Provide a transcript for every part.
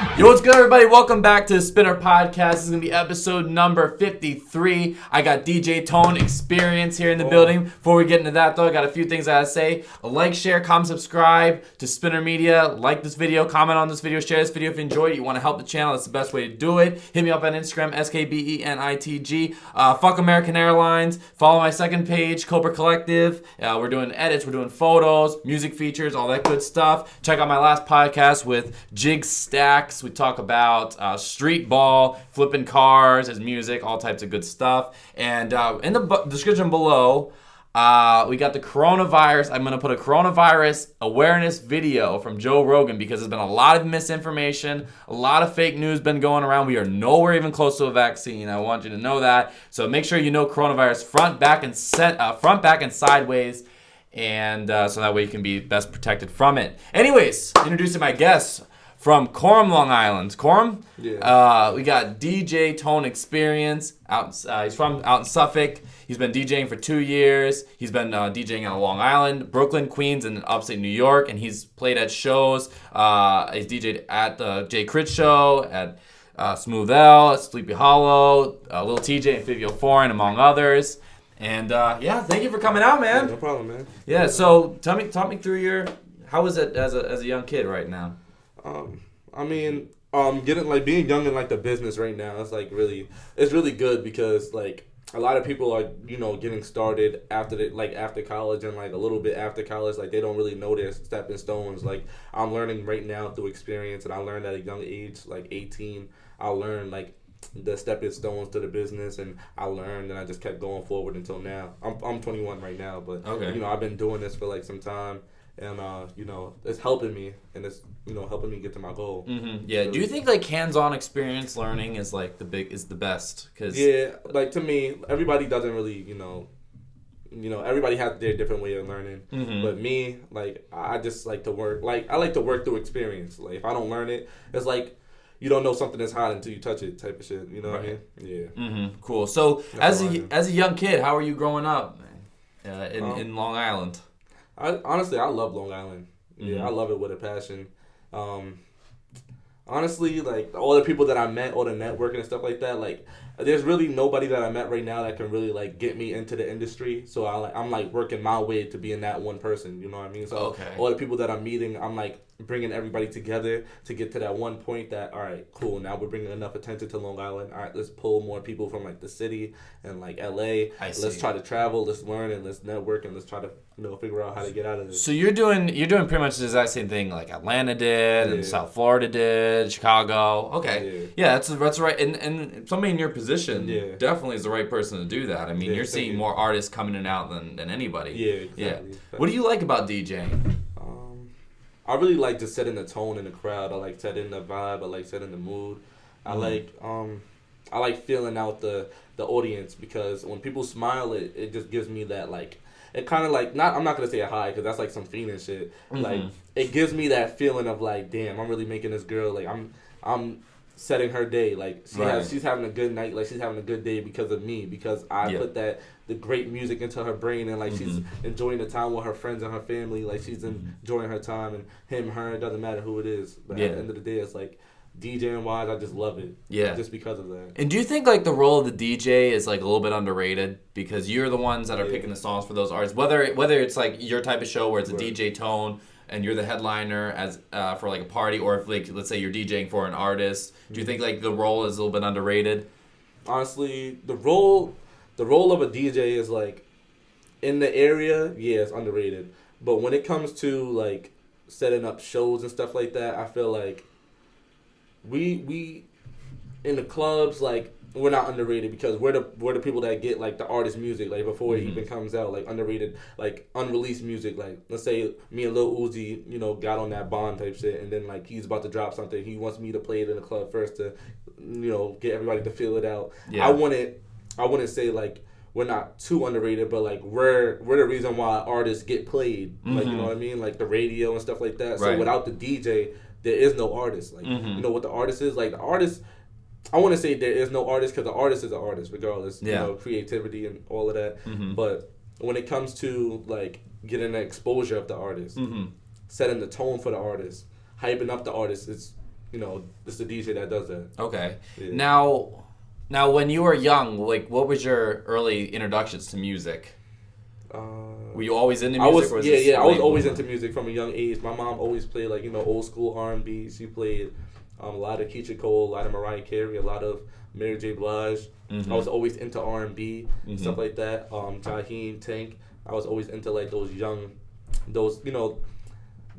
Yo, what's good, everybody? Welcome back to the Spinner Podcast. This is going to be episode number 53. I got DJ Tone Experience here in the building. Before we get into that, though, I got a few things I gotta say. Like, share, comment, subscribe to Spinner Media. Like this video, comment on this video, share this video if you enjoy it. You want to help the channel, that's the best way to do it. Hit me up on Instagram, SKBENITG. Fuck American Airlines. Follow my second page, Cobra Collective. We're doing edits, we're doing photos, music features, all that good stuff. Check out my last podcast with Jig Stacks. We talk about street ball, flipping cars, his music, all types of good stuff. And in the description below, we got the coronavirus. I'm going to put a coronavirus awareness video from Joe Rogan because there's been a lot of misinformation, a lot of fake news been going around. We are nowhere even close to a vaccine. I want you to know that. So make sure you know coronavirus front, back, and sideways. And so that way you can be best protected from it. Anyways, introducing my guests. From Coram, Long Island. Coram? Yeah. We got DJ Tone Experience. He's from out in Suffolk. He's been DJing for 2 years. He's been DJing on Long Island, Brooklyn, Queens, and upstate New York. And he's played at shows. He's DJed at the Jay Crit Show, at Smooth L, at Sleepy Hollow, Lil TJ and Fivio Foreign, among others. And thank you for coming out, man. Yeah, no problem, man. Yeah, so talk me through how is it as a young kid right now? Being young in like the business right now, it's really good because like a lot of people are, getting started after college and like a little bit after college, like they don't really know their stepping stones. Like I'm learning right now through experience, and I learned at a young age, like 18, I learned like the stepping stones to the business, and I learned and I just kept going forward until now. I'm 21 right now, but okay. I've been doing this for like some time. And, it's helping me, and it's, helping me get to my goal. Mm-hmm. Yeah. Do you think, like, hands-on experience learning is, like, the best? Cause yeah. Like, to me, everybody doesn't really, everybody has their different way of learning. Mm-hmm. But me, like, I just like to work. Like, I like to work through experience. Like, if I don't learn it, it's like you don't know something is hot until you touch it type of shit. You know what I mean? Yeah. Mm-hmm. Cool. So, as a young kid, how were you growing up in Long Island? Honestly, I love Long Island. Yeah, mm-hmm. I love it with a passion. Honestly, like, all the people that I met, all the networking and stuff like that, like, there's really nobody that I met right now that can really, like, get me into the industry. So I'm working my way to being that one person, you know what I mean? So all the people that I'm meeting, I'm, like, bringing everybody together to get to that one point that, all right, cool, now we're bringing enough attention to Long Island. All right, let's pull more people from, like, the city and, like, L.A. Let's try to travel, let's learn, and let's network, and let's try to, figure out how to get out of this. So you're doing pretty much the exact same thing like Atlanta did and South Florida did, Chicago. Okay. Yeah, that's right. And somebody in your position definitely is the right person to do that. I mean, you're seeing more artists coming in and out than anybody. Yeah, exactly. Yeah. What do you like about DJing? I really like just setting the tone in the crowd. I like setting the vibe. I like setting the mood. Mm-hmm. I like feeling out the audience, because when people smile, it just gives me that, like, it kind of like, I'm not going to say a high because that's like some fiending shit. Mm-hmm. Like, it gives me that feeling of like, damn, I'm really making this girl, like, I'm setting her day. Like, she's having a good night. Like, she's having a good day because of me, because I put the great music into her brain, and like she's enjoying the time with her friends and her family. Like, she's enjoying her time, and her, it doesn't matter who it is. But at the end of the day, it's like, DJing wise, I just love it. Yeah. Just because of that. And do you think like the role of the DJ is like a little bit underrated, because you're the ones that are picking the songs for those artists? Whether it's like your type of show where it's a DJ Tone and you're the headliner as for like a party, or if, like, let's say you're DJing for an artist, do you think like the role is a little bit underrated? Honestly, the role of a DJ is like, in the area, it's underrated. But when it comes to like setting up shows and stuff like that, I feel like we in the clubs, like, we're not underrated, because we're the people that get like the artist music, like, before it even comes out, like underrated, like unreleased music. Like, let's say me and Lil Uzi, got on that Bond type shit, and then like he's about to drop something, he wants me to play it in the club first to, get everybody to feel it out. Yeah. I wouldn't say like we're not too underrated, but like we're the reason why artists get played. Like, you know what I mean? Like the radio and stuff like that. So without the DJ, there is no artist. Like, you know what the artist is? Like, the artist, I want to say there is no artist, because the artist is an artist regardless. Creativity and all of that. But when it comes to like getting an exposure of the artist, setting the tone for the artist, hyping up the artist, it's the DJ that does that. Okay. Yeah. Now, when you were young, like, what was your early introductions to music? Were you always into music? I was always into music from a young age. My mom always played like old school R&B. She played a lot of Keisha Cole, a lot of Mariah Carey, a lot of Mary J. Blige. I was always into R&B stuff like that. Jaheim, Tank. I was always into like those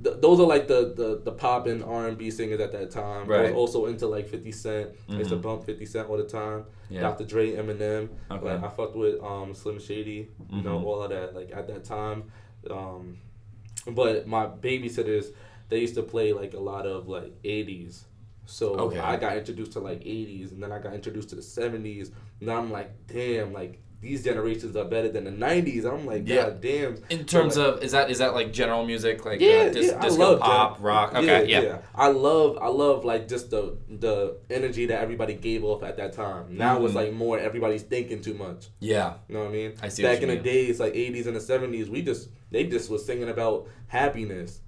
those are like the pop and R&B singers at that time. Right. I was also into like 50 Cent. I used to bump 50 Cent all the time. Yeah. Dr. Dre, Eminem. Okay. Like I fucked with Slim Shady. All of that like at that time. But my babysitters, they used to play like a lot of like 80s. So I got introduced to like 80s, and then I got introduced to the 70s. And I'm like, damn, like these generations are better than the 90s. I'm like, God damn. In terms of, is that like general music, like I disco, love pop, rock? Okay, yeah. I love like just the energy that everybody gave off at that time. Now it's like more everybody's thinking too much. Yeah. You know what I mean? I see. Back in the days, like 80s and the 70s, they just was singing about happiness.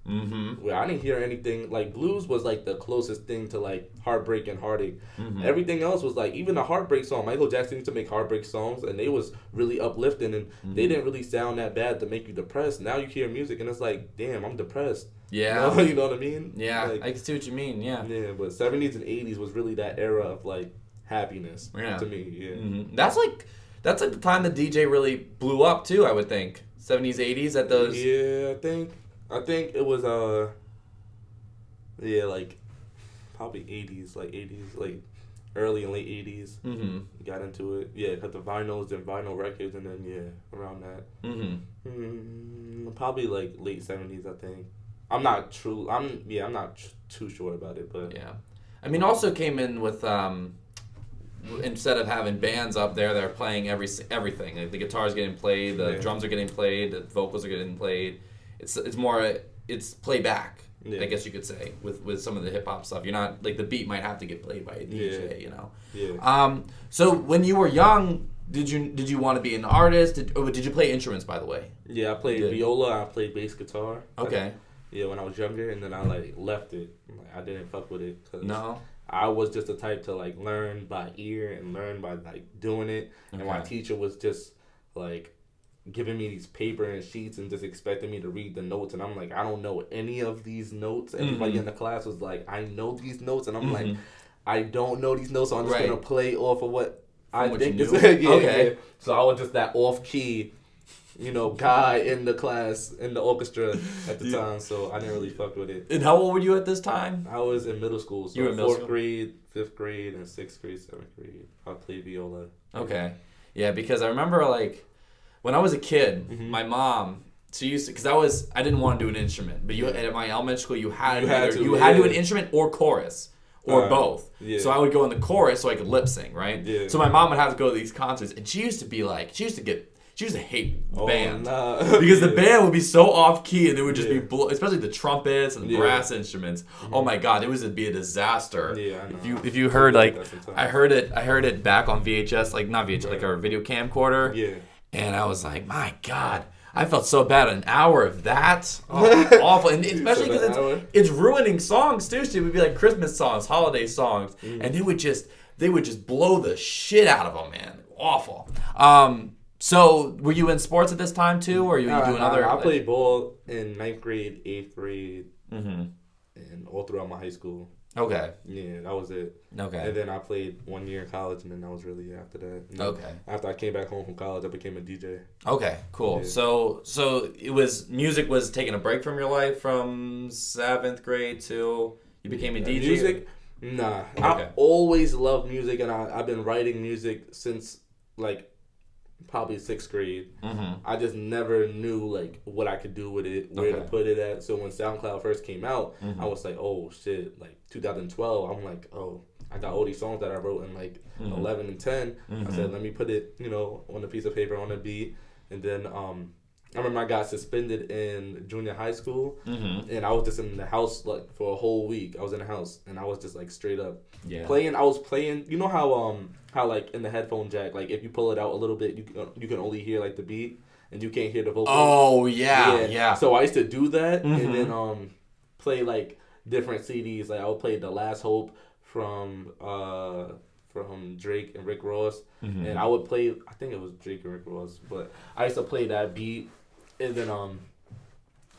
Where I didn't hear anything like blues was like the closest thing to like heartbreak and heartache. Everything else was like, even the heartbreak song. Michael Jackson used to make heartbreak songs, and they was really uplifting, and they didn't really sound that bad to make you depressed. Now you hear music and it's like, damn, I'm depressed. Yeah. You know what I mean? Yeah, like, I can see what you mean. Yeah. Yeah, but 70s and 80s was really that era of like happiness to me. Yeah. That's like the time the DJ really blew up too, I would think. 70s, 80s at those. Yeah, I think it was like probably 80s, like early and late 80s. Got into it. Yeah, had the vinyls and vinyl records, and then around that. Probably like late 70s, I think. I'm not too sure about it, but yeah. I mean, also came in with instead of having bands up there that are playing everything, like the guitar's getting played, the drums are getting played, the vocals are getting played. It's playback, I guess you could say, with some of the hip hop stuff. You're not like the beat might have to get played by a DJ, you know. Yeah. So when you were young, did you want to be an artist? Did you play instruments, by the way? Yeah, I played viola. I played bass guitar. Okay. When I was younger, and then I like left it. I didn't fuck with it. No. I was just the type to like learn by ear and learn by like doing it. Okay. And my teacher was just like giving me these paper and sheets and just expecting me to read the notes. And I'm like, I don't know any of these notes. Everybody in the class was like, I know these notes. And I'm like, I don't know these notes, so I'm just going to play off of what I think is okay. So I was just that off key, guy in the class, in the orchestra at the time, so I didn't really fuck with it. And how old were you at this time? I was in middle school, so you were in middle 4th grade, 5th grade, and 6th grade, 7th grade. I played viola. Okay. Yeah, because I remember, like, when I was a kid, my mom, she used to, because I didn't want to do an instrument, but at my elementary school, you had to do an instrument or chorus. Or both. Yeah. So I would go in the chorus so I could lip sync, right? Yeah. So my mom would have to go to these concerts, and she used to hate the band. Nah. Because the band would be so off key, and it would just be, especially the trumpets and the brass instruments. Oh my God, it would be a disaster. Yeah, I know. If you heard, like, I heard it back on VHS, like not VHS, like our video camcorder. Yeah. And I was like, my God. I felt so bad. An hour of that, awful, and especially because it's ruining songs too. So it would be like Christmas songs, holiday songs, and they would just blow the shit out of them, man. Awful. So were you in sports at this time too, or were you doing other? I played ball in 9th grade, 8th grade, and all throughout my high school. Okay. Yeah, that was it. Okay. And then I played 1 year in college, and then that was really after that. And okay. After I came back home from college, I became a DJ. Okay, cool. Yeah. So music was taking a break from your life from 7th grade till you became a DJ? Music? Nah. Okay. I always loved music, and I've been writing music since, like, probably 6th grade. I just never knew like what I could do with it, where to put it at. So when SoundCloud first came out, I was like, oh shit, like 2012. I'm like, oh, I got all these songs that I wrote in like 11 and 10. I said, let me put it, on a piece of paper, on a beat. And then I remember I got suspended in junior high school, and I was just in the house like for a whole week. I was in the house, and I was just like straight up playing. I was playing. You know how like in the headphone jack, like if you pull it out a little bit, you can only hear like the beat, and you can't hear the vocals. Oh yeah. So I used to do that, and then play like different CDs. Like I would play The Last Hope from Drake and Rick Ross, and I would play. I think it was Drake and Rick Ross, but I used to play that beat, and then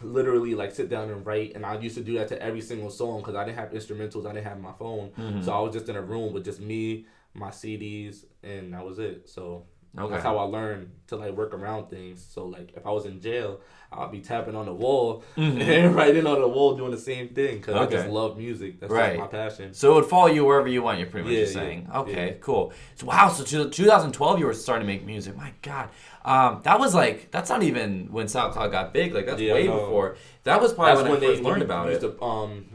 literally like sit down and write. And I used to do that to every single song because I didn't have instrumentals. I didn't have my phone, so I was just in a room with just me, my CDs, and that was it. So. Okay. That's how I learned to like work around things. So like if I was in jail, I'll be tapping on the wall and writing on the wall doing the same thing because I just love music. That's just my passion. So it would follow you wherever you went. You're pretty much saying. Okay, cool. So wow. So 2012, you were starting to make music. My God, that's not even when SoundCloud got big. Like that's way before. That was probably when I first learned about it.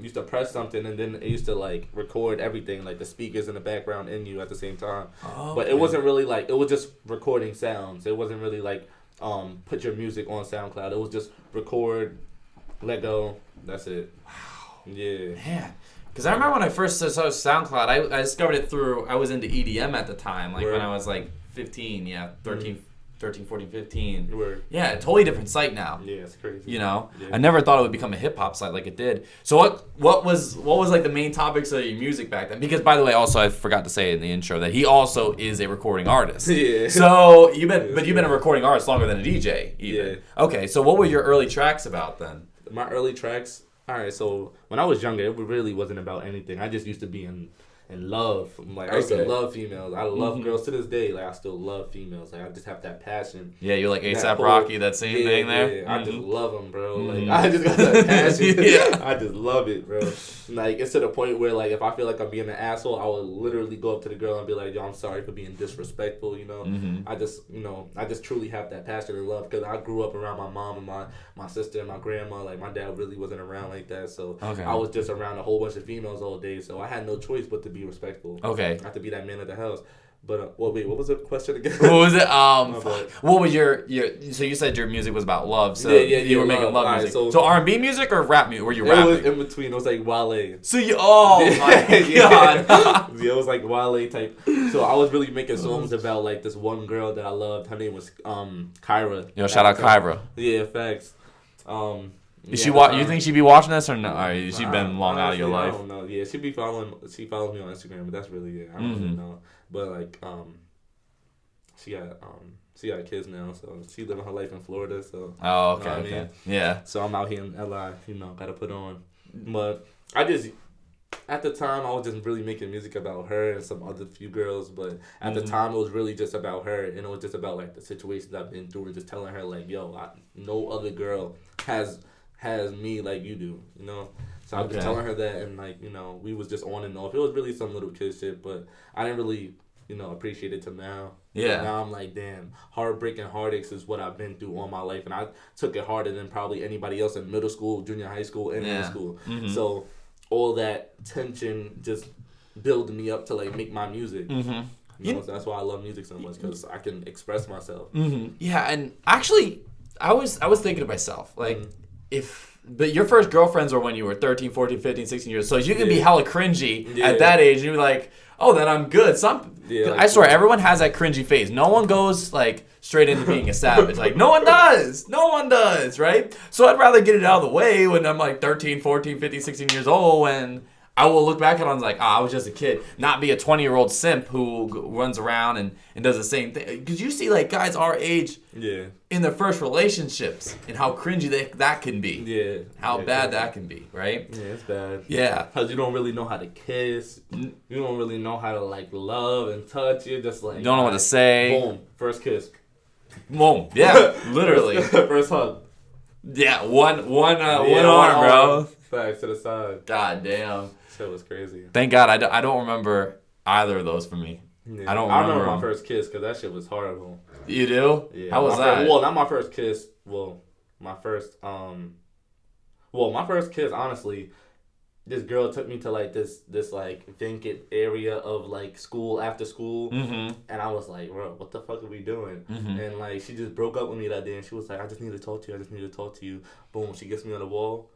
Used to press something and then it used to like record everything, like the speakers in the background and you at the same time. Oh, but it wasn't really like, it was just recording sounds. It wasn't really like put your music on SoundCloud. It was just record, let go. That's it. Wow. Yeah. Man. Because I remember when I first saw SoundCloud, I discovered it through, I was into EDM at the time, like when I was like 15, 13, 14, 15. Word. Yeah, totally different site now. Yeah, it's crazy. You know? Yeah. I never thought it would become a hip-hop site like it did. So what was like the main topics of your music back then? Because, by the way, also I forgot to say in the intro that he also is a recording artist. Yeah. So you've been a recording artist longer than a DJ even. Yeah. Okay, so what were your early tracks about then? My early tracks, alright, so when I was younger, it really wasn't about anything. I just used to be in love. Like I used to love females. I love girls to this day. Like I still love females. Like I just have that passion. Yeah, you're like A$AP Rocky, that same thing there. Yeah, I just love them, bro. Like I just got that passion. I just love it, bro. Like it's to the point where like if I feel like I'm being an asshole, I would literally go up to the girl and be like, "Yo, I'm sorry for being disrespectful." You know, I just truly have that passion and love because I grew up around my mom and my sister and my grandma. Like my dad really wasn't around like that, so I was just around a whole bunch of females all day. So I had no choice but to be respectful. Okay. I have to be that man of the house. But what was the question again? What was it? What was your? So you said your music was about love. So you were making love music. So R&B music or rap music? Were you rapping? It was in between. It was like Wale. So my God. Yeah, it was like Wale type. So I was really making songs about like this one girl that I loved. Her name was Kyra. Yo, shout out Kyra. Yeah, facts. Is she you think she'd be watching this or no? Or has she been long out of your life? I don't know. Yeah, she follows me on Instagram, but that's really it. I don't really know. But like she got kids now, so she living her life in Florida. So oh, okay, you know what okay. I mean? Yeah. So I'm out here in LA, gotta put on. But I just at the time I was just really making music about her and some other few girls, but at the time it was really just about her, and it was just about like the situations I've been through and just telling her like, yo, no other girl has me like you do, you know. So I was just telling her that, and like, we was just on and off. It was really some little kid shit, but I didn't really, appreciate it till now. Yeah. And now I'm like, damn, heartbreak and heartaches is what I've been through all my life, and I took it harder than probably anybody else in middle school, junior high school, and high school. So all that tension just built me up to like make my music. So that's why I love music so much, because I can express myself. Yeah, and actually, I was thinking to myself, like, but your first girlfriends were when you were 13, 14, 15, 16 years. So you can be hella cringy at that age, and you're like, oh, then I'm good. I swear, everyone has that cringy phase. No one goes like straight into being a savage. Like, no one does, right? So I'd rather get it out of the way when I'm like 13, 14, 15, 16 years old, when I will look back at it and like, I was just a kid. Not be a 20-year-old simp who runs around and does the same thing. Because you see like guys our age in their first relationships and how cringy that can be. Yeah. How bad that can be, right? Yeah, it's bad. Yeah. Because you don't really know how to kiss. You don't really know how to like love and touch. You're just like, you don't know what to say. Boom. First kiss. Boom. Yeah. Literally. First hug. Yeah. One arm, bro. Facts to the side. God damn. That was crazy. Thank God I don't remember either of those for me. Yeah. I remember my first kiss because that shit was horrible. You do? Yeah. How was that? Well, not my first kiss. Well, my first kiss, honestly, this girl took me to like this like vacant area of like school after school, and I was like, bro, what the fuck are we doing? And like she just broke up with me that day, and she was like, I just need to talk to you. Boom, she gets me on the wall.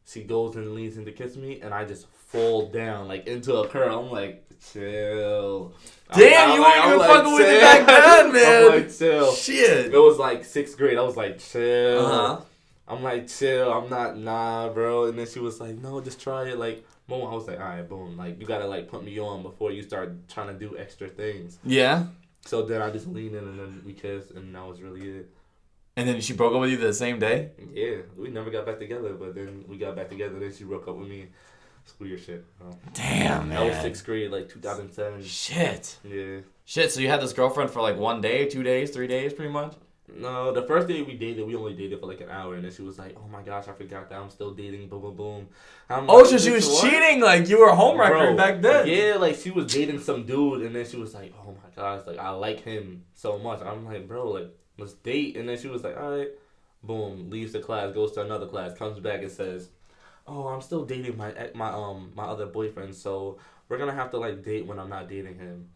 She goes and leans in to kiss me, and I just fall down like into a curl. I'm like, chill. Damn, you weren't even fucking with it back then, man. I'm like, chill. Shit. It was like 6th grade. I was like, chill. I'm like, chill, I'm not, nah, bro. And then she was like, no, just try it. Like, boom. I was like, all right, boom. Like, you gotta, like, put me on before you start trying to do extra things. Yeah. So then I just leaned in and then we kissed and that was really it. And then she broke up with you the same day? Yeah. We never got back together, but then we got back together. Then she broke up with me. It's weird shit. Bro. Damn, man. That was 6th grade, like 2007. Shit. Yeah. Shit, so you had this girlfriend for like 1 day, 2 days, 3 days, pretty much? No, the first day we dated, we only dated for like an hour, and then she was like, "Oh my gosh, I forgot that I'm still dating." Boom, boom, boom. Oh, so she was cheating? Like you were a homewrecker back then? Yeah, like she was dating some dude, and then she was like, "Oh my gosh, like I like him so much." I'm like, "Bro, like let's date." And then she was like, "All right." Boom, leaves the class, goes to another class, comes back and says, "Oh, I'm still dating my other boyfriend, so we're gonna have to like date when I'm not dating him."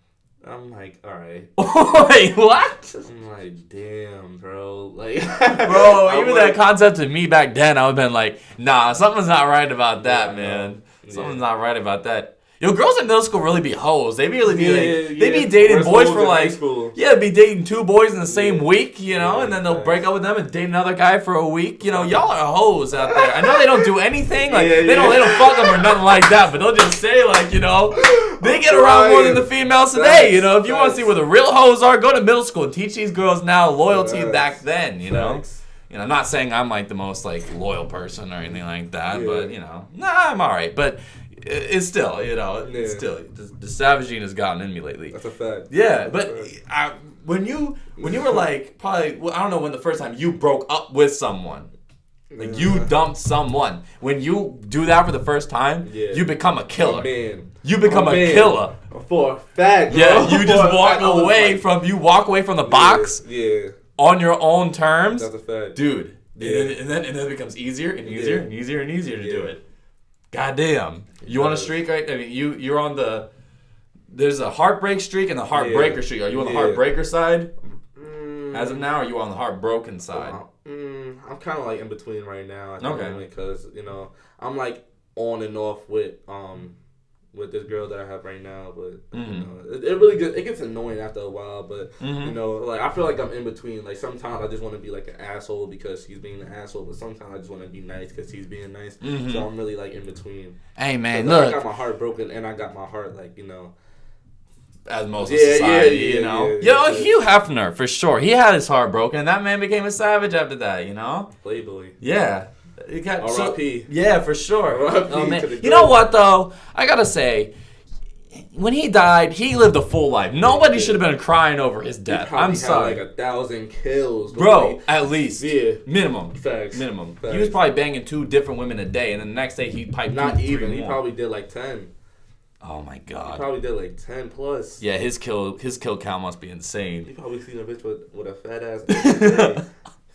I'm like, all right. Wait, what? I'm like, damn, bro. Like, bro, even that concept to me back then, I would have been like, nah, something's not right about that, man. Something's not right about that. Yo, girls in middle school really be hoes. They really be they be dating boys for like, be dating 2 boys in the same week, you know, and then they'll break up with them and date another guy for a week. You know, y'all are hoes out there. I know they don't do anything, like they don't fuck them or nothing like that, but they'll just say like, you know, they get around more than the females today. You know, if you want to see where the real hoes are, go to middle school and teach these girls now loyalty back then. You know. You know, I'm not saying I'm like the most like loyal person or anything like that, but you know, I'm all right. But it's still, you know, it's still the savage gene has gotten in me lately. That's a fact. Yeah, but when you were like probably I don't know when the first time you broke up with someone, like you dumped someone. When you do that for the first time, you become a killer. Oh, man. You become a killer. For a fact. Yeah, you just walk away from the box. Yeah. On your own terms. That's a fact. Dude. Yeah. And then it becomes easier and easier and easier and easier to do it. Goddamn. You on a streak, right? I mean, you're on there's a heartbreak streak and the heartbreaker streak. Are you on the heartbreaker side? As of now, or are you on the heartbroken side? I'm kind of like in between right now. Okay. Because, you know, I'm like on and off with this girl that I have right now, but you know, it really gets annoying after a while. But you know, like I feel like I'm in between. Like sometimes I just want to be like an asshole because she's being an asshole, but sometimes I just want to be nice because he's being nice. So I'm really like in between. Hey man, look, I got my heart broken and I got my heart like, you know. As most of society, you know. Hugh Hefner for sure. He had his heart broken, and that man became a savage after that. You know. Playboy. Yeah. R.I.P. Yeah, for sure. R.I.P. Oh, man. You know what though? I gotta say, when he died, he lived a full life. Nobody should have been crying over his death. I'm sorry. Had like 1,000 kills, bro. At least, minimum. Facts. Minimum. Facts. He was probably banging 2 different women a day, and then the next day he piped. Not even. He probably did like 10. Oh my god. He probably did like 10 plus. Yeah, his kill count must be insane. He probably seen a bitch with a fat ass every day.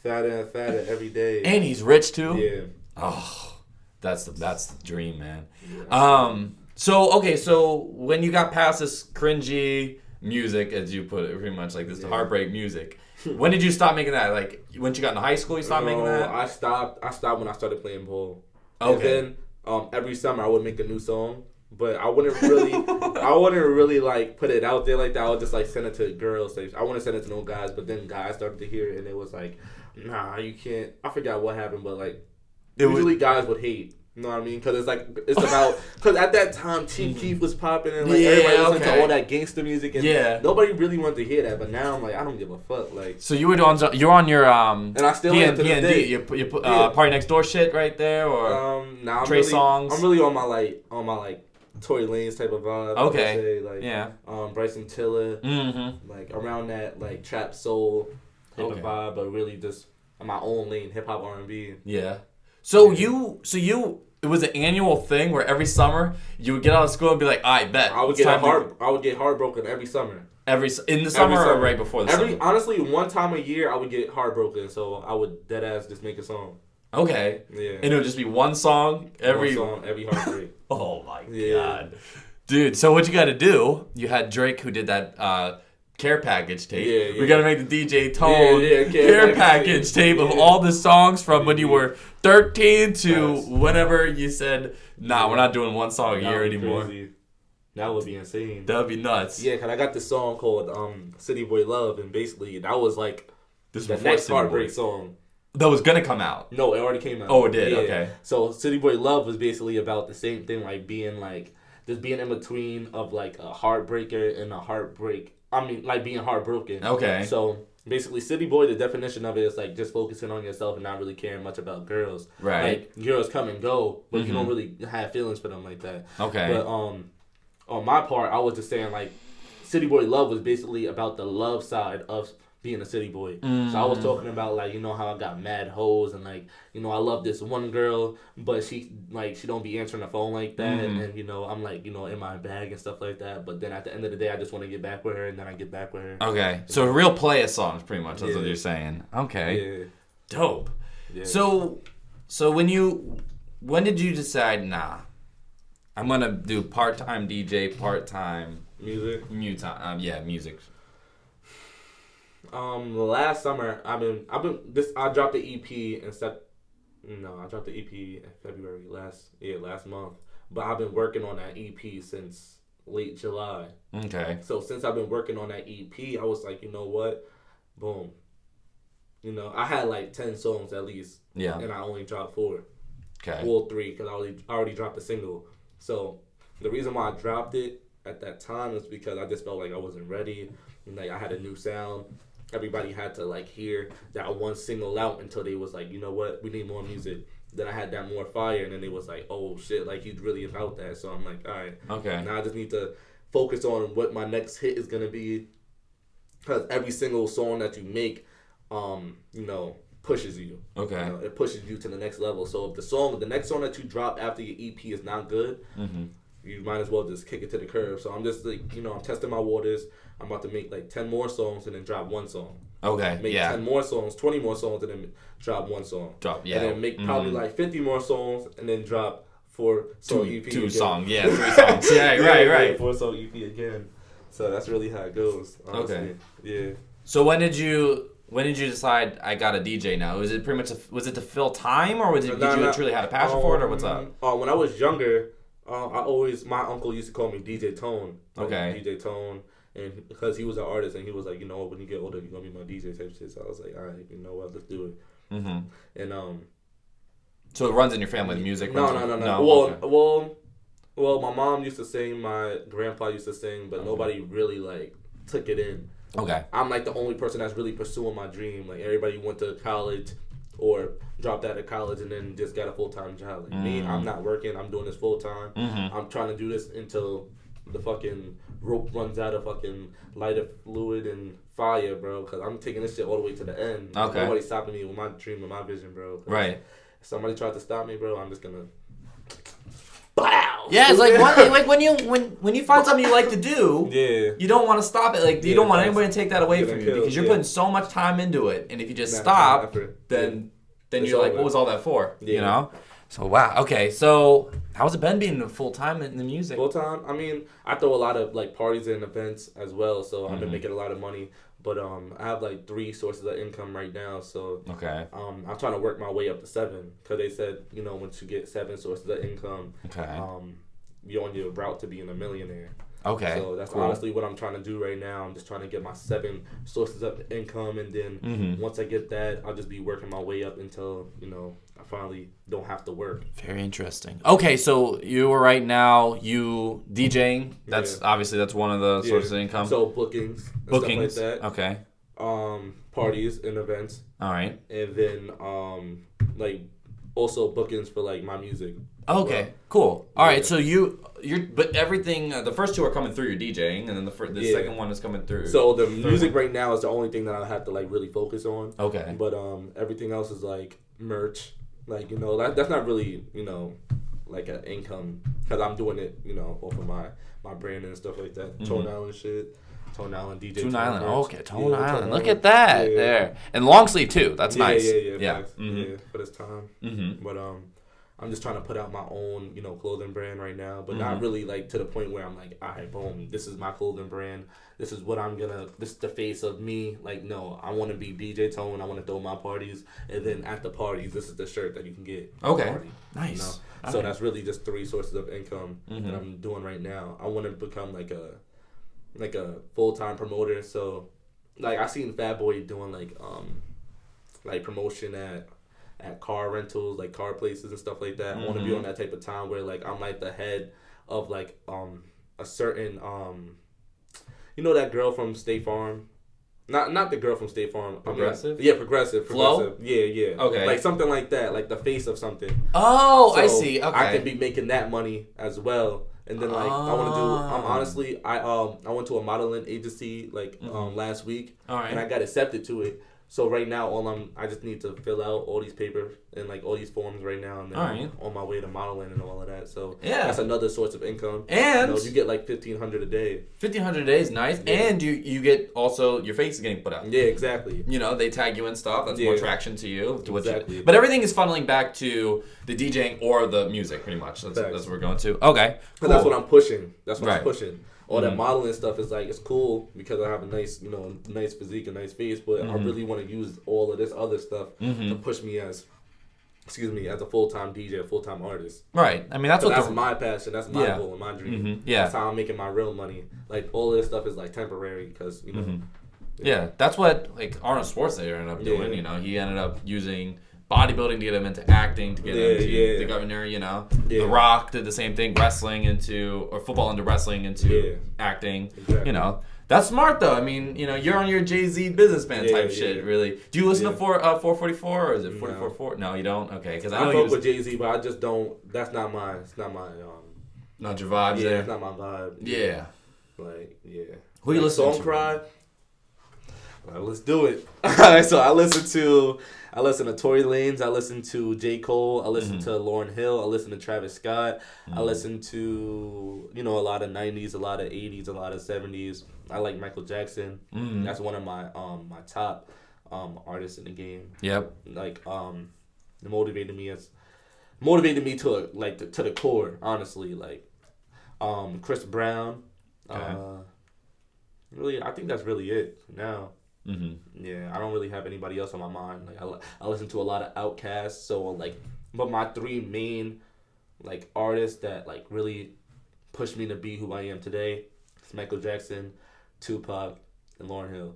Fatter and fatter every day. And he's rich too. Yeah. Oh, that's the dream, man. Yeah. So when you got past this cringy music, as you put it, pretty much like this heartbreak music, when did you stop making that? Like once you got into high school, you stopped making that? I stopped when I started playing ball. Okay. And then every summer I would make a new song. But I wouldn't really like put it out there like that. I would just like send it to girls. I wouldn't send it to no guys. But then guys started to hear it, and it was like, nah, you can't. I forgot what happened, but like, usually guys would hate. You know what I mean? Because it's about because at that time Chief Keef was popping and like everybody listened to all that gangster music and nobody really wanted to hear that. But now I'm like, I don't give a fuck. Like, so you're on your and I still am to this day. You put Party Next Door shit right there or nah, Trey Songz. I'm really on my like Tory Lanez type of vibe. Okay. Like, Bryson Tiller. Like around that like trap soul type of vibe, but really just on my own lane, hip hop R&B. Yeah. So it was an annual thing where every summer you would get out of school and be like, I bet. I would get heartbroken every summer. In the summer or right before the summer? Honestly, one time a year I would get heartbroken, so I would deadass just make a song. Okay. Yeah. And it would just be one song every heartbreak. Oh my god. Dude, so what you gotta do, you had Drake who did that care package tape. Yeah. We gotta make the DJ Tone care package tape of all the songs from when you were 13 to whenever you said, nah, we're not doing one song a year anymore. Crazy. That would be insane. That would be nuts. Yeah, because I got this song called City Boy Love, and basically that was like this the next heartbreak song. That was gonna come out. No, it already came out. Oh, it did. Yeah. Okay. So City Boy Love was basically about the same thing, like being like just being in between of like a heartbreaker and a heartbreak. I mean, like being heartbroken. Okay. So basically, City Boy, the definition of it is like just focusing on yourself and not really caring much about girls. Right. Like girls come and go, but you don't really have feelings for them like that. Okay. But on my part, I was just saying like City Boy Love was basically about the love side of being a city boy. So I was talking about like, you know, how I got mad hoes and like, you know, I love this one girl, but she don't be answering the phone like that, and you know, I'm like, you know, in my bag and stuff like that. But then at the end of the day, I just want to get back with her, and then I get back with her. Okay. So real playa songs, pretty much. That's what you're saying. Okay. Yeah. Dope. Yeah. So when did you decide, nah, I'm gonna do part-time DJ, part-time music? Music. Last summer I dropped the EP I dropped the EP in February last month. But I've been working on that EP since late July. Okay. So since I've been working on that EP, I was like, you know what? Boom. You know, I had like 10 songs at least. Yeah. And I only dropped 4. Okay. Well, 3 because I already dropped a single. So the reason why I dropped it at that time is because I just felt like I wasn't ready. And like I had a new sound. Everybody had to like hear that one single out until they was like, you know what, we need more music. Then I had that more fire, and then they was like, oh shit, like he's really about that. So I'm like, all right, okay. Now I just need to focus on what my next hit is gonna be, because every single song that you make, you know, pushes you. Okay. You know, it pushes you to the next level. So if the next song that you drop after your EP is not good, you might as well just kick it to the curb. So I'm just like, you know, I'm testing my waters. I'm about to make like 10 more songs and then drop 1 song. Okay. Make 10 more songs, 20 more songs, and then drop 1 song. And then make probably like 50 more songs and then drop 4 song EP. 2 songs. Yeah, 3 songs. Yeah, right. 4 song EP again. So that's really how it goes. Honestly. Okay. Yeah. So when did you decide I got a DJ now? Was it pretty much was it to fill time, or did you truly had a passion for it, or what's up? When I was younger, my uncle used to call me DJ Tone. Okay. DJ Tone. And because he was an artist, and he was like, you know, when you get older, you're gonna be my DJ type shit. So I was like, all right, you know what, let's do it. And so it runs in your family, the music. No. Well, my mom used to sing, my grandpa used to sing, but nobody really like took it in. Okay. I'm like the only person that's really pursuing my dream. Like everybody went to college or dropped out of college and then just got a full-time job. Like me, I'm not working. I'm doing this full-time. I'm trying to do this until the fucking rope runs out of fucking lighter fluid and fire, bro. Because I'm taking this shit all the way to the end. Okay. Nobody's stopping me with my dream and my vision, bro. Right. If somebody tried to stop me, bro, I'm just gonna... Bow! Yeah, it's like when you find something you like to do, you don't want to stop it. Like you don't want anybody to take that away from you because you're putting so much time into it, and if you just stop, then you're like, what was all that for? Yeah. You know. So wow. Okay. So how's it been being full time in the music? Full time. I mean, I throw a lot of like parties and events as well, so I've been making a lot of money. But I have like 3 sources of income right now, so I'm trying to work my way up to 7 because they said, you know, once you get 7 sources of income, you're on your route to being a millionaire. Okay. So that's honestly what I'm trying to do right now. I'm just trying to get my 7 sources of income, and then once I get that, I'll just be working my way up until, you know, I finally don't have to work. Very interesting. Okay, so you are right now you DJing. That's obviously that's one of the sources of income. So bookings, stuff like that. Okay. Parties and events. All right. And then like also bookings for like my music. Okay, cool. All right, so you're but everything the first 2 are coming through your DJing, and then the second one is coming through. So the music right now is the only thing that I have to like really focus on. Okay. But everything else is like merch, like, you know, that's not really, you know, like an income because I'm doing it, you know, off of my brand and stuff like that. Tone Island shit. Tone Island DJ. Tone Island. Okay, Tone Island. Look at that there, and long sleeve too. That's nice. Yeah. For this time. But I'm just trying to put out my own, you know, clothing brand right now, but not really like to the point where I'm like, all right, boom, this is my clothing brand. This is what this is the face of me. Like, no, I want to be DJ Tone. I want to throw my parties, and then at the parties, this is the shirt that you can get. Okay, party, nice. You know? So that's really just 3 sources of income that I'm doing right now. I want to become like a full-time promoter. So, like, I seen Fat Boy doing like like promotion at car rentals, like car places and stuff like that. I want to be on that type of time where like I'm like the head of like a certain you know that girl from State Farm. Not the girl from State Farm. Progressive? Yeah, progressive. Flow? Yeah. Okay. Like something like that, like the face of something. Oh, So I see. Okay. I can be making that money as well. And then like I want to do. Honestly, I went to a modeling agency like last week, All right. and I got accepted to it. So right now, I just need to fill out all these papers and like all these forms right now, and then I'm on my way to modeling and all of that. So that's another source of income. And you get like $1,500 a day. $1,500 a day is nice, and you get also your face is getting put out. Yeah, exactly. You know, they tag you and stuff. That's more traction to you. Exactly. But everything is funneling back to the DJing or the music, pretty much. That's what we're going to. Okay. Cool. That's what I'm pushing. That's what I'm Right. pushing. All that modeling stuff is like, it's cool because I have a nice, nice physique, a nice face, but I really want to use all of this other stuff to push me as a full-time DJ, a full-time artist. Right. I mean, that's my passion. That's my goal and my dream. Yeah. That's how I'm making my real money. Like, all of this stuff is like temporary because, Yeah, that's what like Arnold Schwarzenegger ended up doing. You know, he ended up using bodybuilding to get him into acting, to get him into the governor. You know, The Rock did the same thing, football into wrestling into acting. Exactly. You know, that's smart though. I mean, you're on your Jay-Z businessman type shit. Really, do you listen to 444 or is it 44.4? No, you don't. Okay, because I know fuck with Jay-Z, but I just don't. That's not my. It's not my. Not your vibes. Yeah, there. it's not my vibe. Yeah. Like Who you listen to? Cry. Well, let's do it. So I listen to Tory Lanez. I listen to J. Cole. I listen to Lauryn Hill. I listen to Travis Scott. I listen to a lot of 90s, a lot of 80s, a lot of 70s. I like Michael Jackson. That's one of my my top artists in the game. Yep. Like it motivated me to to the core. Honestly, like Chris Brown. Okay. Really, I think that's really it now. Yeah, I don't really have anybody else on my mind. Like I listen to a lot of Outkast, so but my three main artists that really pushed me to be who I am today is Michael Jackson, Tupac, and Lauryn Hill.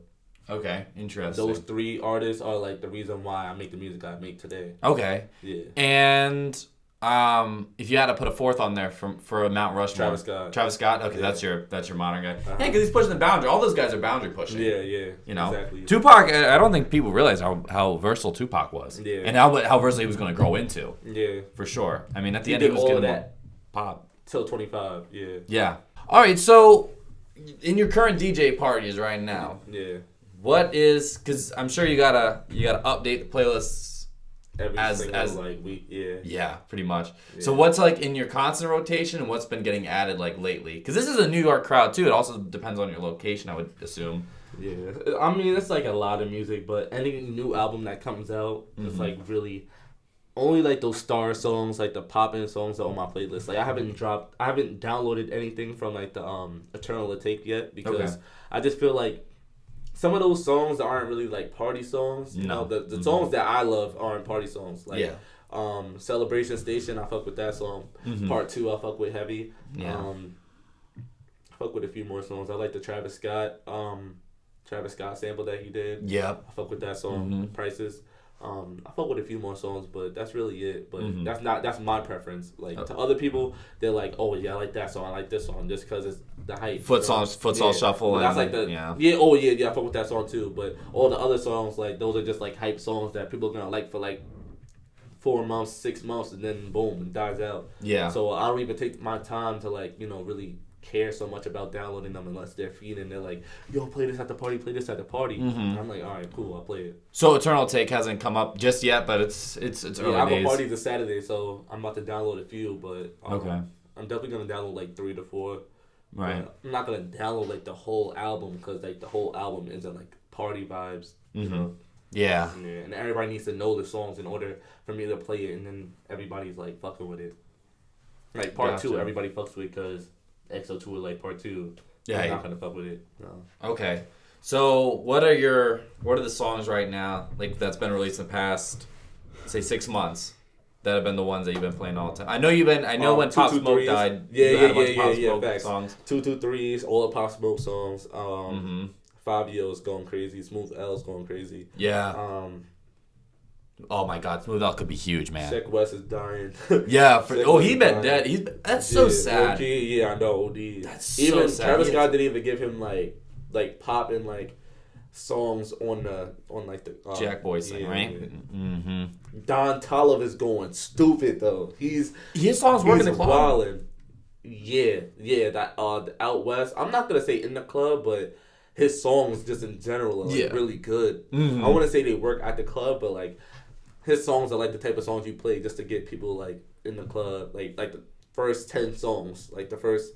Okay, interesting. Those three artists are the reason why I make the music I make today. Okay. Yeah. And if you had to put a fourth on there for a Mount Rushmore, Travis Scott. Okay, that's your modern guy. Yeah, because he's pushing the boundary. All those guys are boundary pushing. Yeah. Exactly. Tupac. I don't think people realize how versatile Tupac was. Yeah. And how versatile he was going to grow into. Yeah. For sure. I mean, at the end, he was getting that pop till 25. Yeah. Yeah. All right. So, in your current DJ parties right now. Yeah. What is? Because I'm sure you gotta update the playlists. Every week, yeah, pretty much. Yeah. So what's in your constant rotation, and what's been getting added lately? Because this is a New York crowd too. It also depends on your location, I would assume. Yeah, I mean it's a lot of music, but any new album that comes out, it's really only those star songs, the poppin' songs are on my playlist. I haven't downloaded anything from the Eternal Take yet because I just feel some of those songs aren't really party songs. You know, the songs that I love aren't party songs. Celebration Station, I fuck with that song. Part 2, I fuck with heavy. Yeah. I fuck with a few more songs. I like the Travis Scott sample that he did. Yep. I fuck with that song. Prices. I fuck with a few more songs, but that's really it. But that's my preference. To other people, they're like, oh yeah, I like that song, I like this song, just because it's the hype. Futsal Shuffle. But that's I fuck with that song too. But all the other songs, those are just hype songs that people are gonna like for 4 months, 6 months, and then boom, it dies out. Yeah. So I don't even take my time to really care so much about downloading them unless they're feeding. They're like, yo, play this at the party, play this at the party. I'm like, all right, cool, I'll play it. So Eternal Take hasn't come up just yet, but it's early days. I have a party this Saturday, so I'm about to download a few, but I'm definitely gonna download 3 to 4. Right. I'm not gonna download the whole album because the whole album isn't party vibes. You know? Yeah. And everybody needs to know the songs in order for me to play it, and then everybody's fucking with it. Part 2, everybody fucks with because XO2 is part 2. Yeah. I'm not gonna fuck with it. No. Okay. So what are the songs right now that's been released in the past, say 6 months, that have been the ones that you've been playing all the time? I know when Pop Smoke died. Yeah. Facts. Songs. 223s, all the Pop Smoke songs. 5 Years going crazy. Smooth L's going crazy. Yeah. Oh my God, Smooth Out could be huge, man. Sheck West is dying. Yeah. West He is been dying. dead. That's so sad. OD, yeah, I know. OD. That's even so sad. Travis Scott didn't even give him like popping like songs on the Jack Boy thing, right? Yeah. Mm-hmm. Don Toliver is going stupid though. His songs work in the club. Wildin'. Yeah. That the Out West. I'm not gonna say in the club, but his songs just in general are like really good. Mm-hmm. I want to say they work at the club, but like his songs are like the type of songs you play just to get people like in the club. Like the first 10 songs, like the first.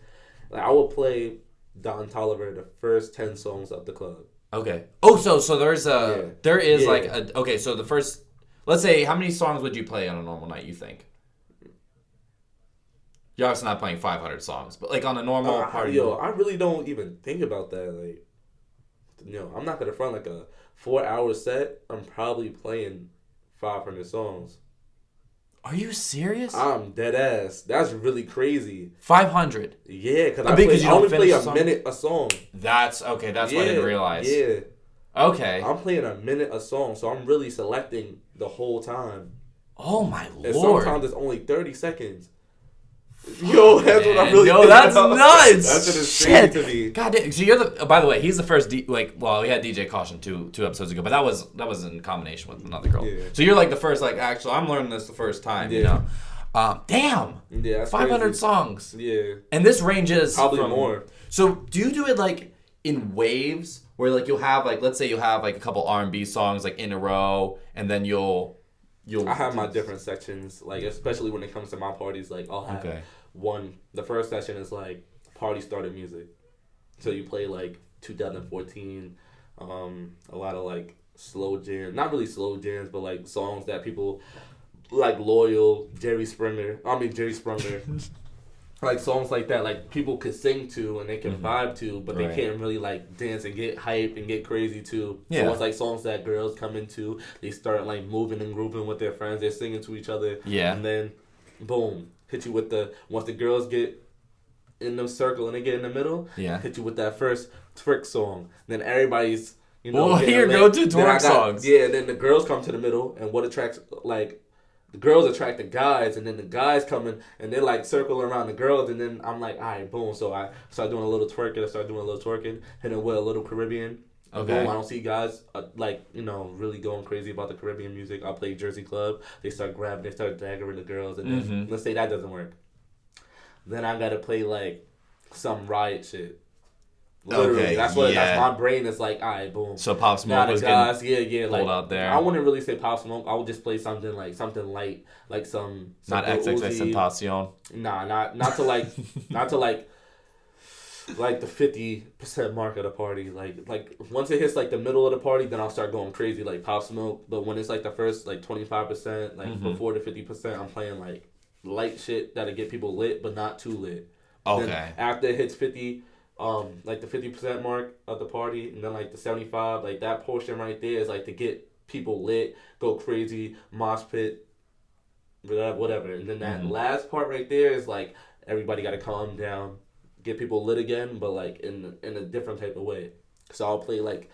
Like I would play Don Toliver the first 10 songs of the club. Okay. Oh, so there is okay. So the first, let's say, how many songs would you play on a normal night? You think? You're obviously not playing 500 songs, but like on a normal party. I really don't even think about that. Like, I'm not gonna front like a 4-hour set. I'm probably playing 500 songs. Are you serious? I'm dead ass. That's really crazy. 500. Yeah, because I only play a minute a song. That's okay. That's what I didn't realize. Yeah. Okay. I'm playing a minute a song, so I'm really selecting the whole time. Oh my lord. And sometimes it's only 30 seconds. Yo, that's what I'm really. Yo, that's nuts. That's what it's crazy to me. God damn. So you're the. By the way, he's the first. We had DJ Caution two episodes ago, but that was in combination with another girl. Yeah. So you're like the first. Like, actually, I'm learning this the first time. Yeah. You know. Damn. Yeah. That's 500 crazy. Songs. Yeah. And this ranges probably more. So do you do it like in waves, where like you'll have like, let's say you have like a couple R&B songs like in a row, and then you'll. I have my different sections, like especially when it comes to my parties. Like I'll have one. The first session is like party starter music, so you play like 2014, a lot of like slow jams, not really slow jams, but like songs that people like loyal Jerry Springer. Like songs like that, like people could sing to and they can vibe to, but they can't really like dance and get hyped and get crazy to. Yeah. So it's like songs that girls come into, they start like moving and grooving with their friends, they're singing to each other. Yeah. And then, boom, hit you with once the girls get in the circle and they get in the middle, hit you with that first twerk song. Then everybody's, here go to twerk songs. Yeah, and then the girls come to the middle, and what attracts, like, the girls attract the guys, and then the guys coming and they like circle around the girls, and then I'm like, all right, boom. So I start doing a little twerking, and then with a little Caribbean. Okay. Boom, I don't see guys really going crazy about the Caribbean music. I'll play Jersey Club. They start grabbing, they start daggering the girls, and then let's say that doesn't work. Then I gotta play like some riot shit. Literally, that's my brain is like, all right, boom. So Pop Smoke was guys, pulled like, out there. I wouldn't really say Pop Smoke. I would just play something light, like some not XXXTentacion. Nah, not to like the 50% mark of the party. Like once it hits like the middle of the party, then I'll start going crazy like Pop Smoke. But when it's like the first like 25%, like before the 50%, I'm playing like light shit that'll get people lit, but not too lit. Okay. Then after it hits 50. Like the 50% mark of the party, and then like the 75, like that portion right there is like to get people lit, go crazy, mosh pit, whatever. And then that last part right there is like everybody got to calm down, get people lit again, but like in a different type of way. So I'll play like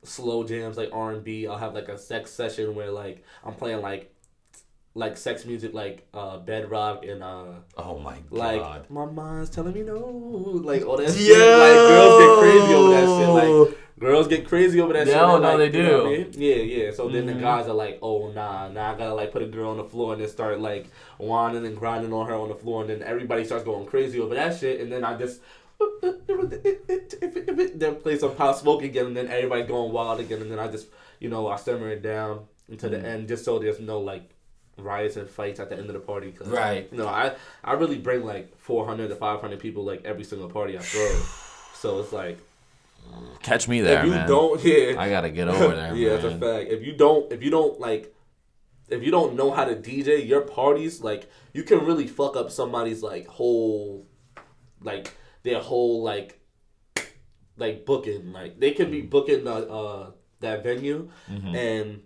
slow jams, like R&B. I'll have like a sex session where like I'm playing like sex music, like bedrock and oh my god, like my mind's telling me no, like all that shit. Like girls get crazy over that shit. No, they do. You know what I mean? Yeah. So then the guys are like, oh nah, I gotta like put a girl on the floor and then start like whining and grinding on her on the floor, and then everybody starts going crazy over that shit, and then I just then play some Pop Smoke again, and then everybody's going wild again, and then I just I simmer it down until the end, just so there's no like riots and fights at the end of the party. Right. I really bring like 400 to 500 people like every single party I throw. So it's like, catch me there, man. I gotta get over there. Yeah, that's a fact. If you don't know how to DJ your parties, like you can really fuck up somebody's like whole, like their whole like booking. Like they can be booking that venue and.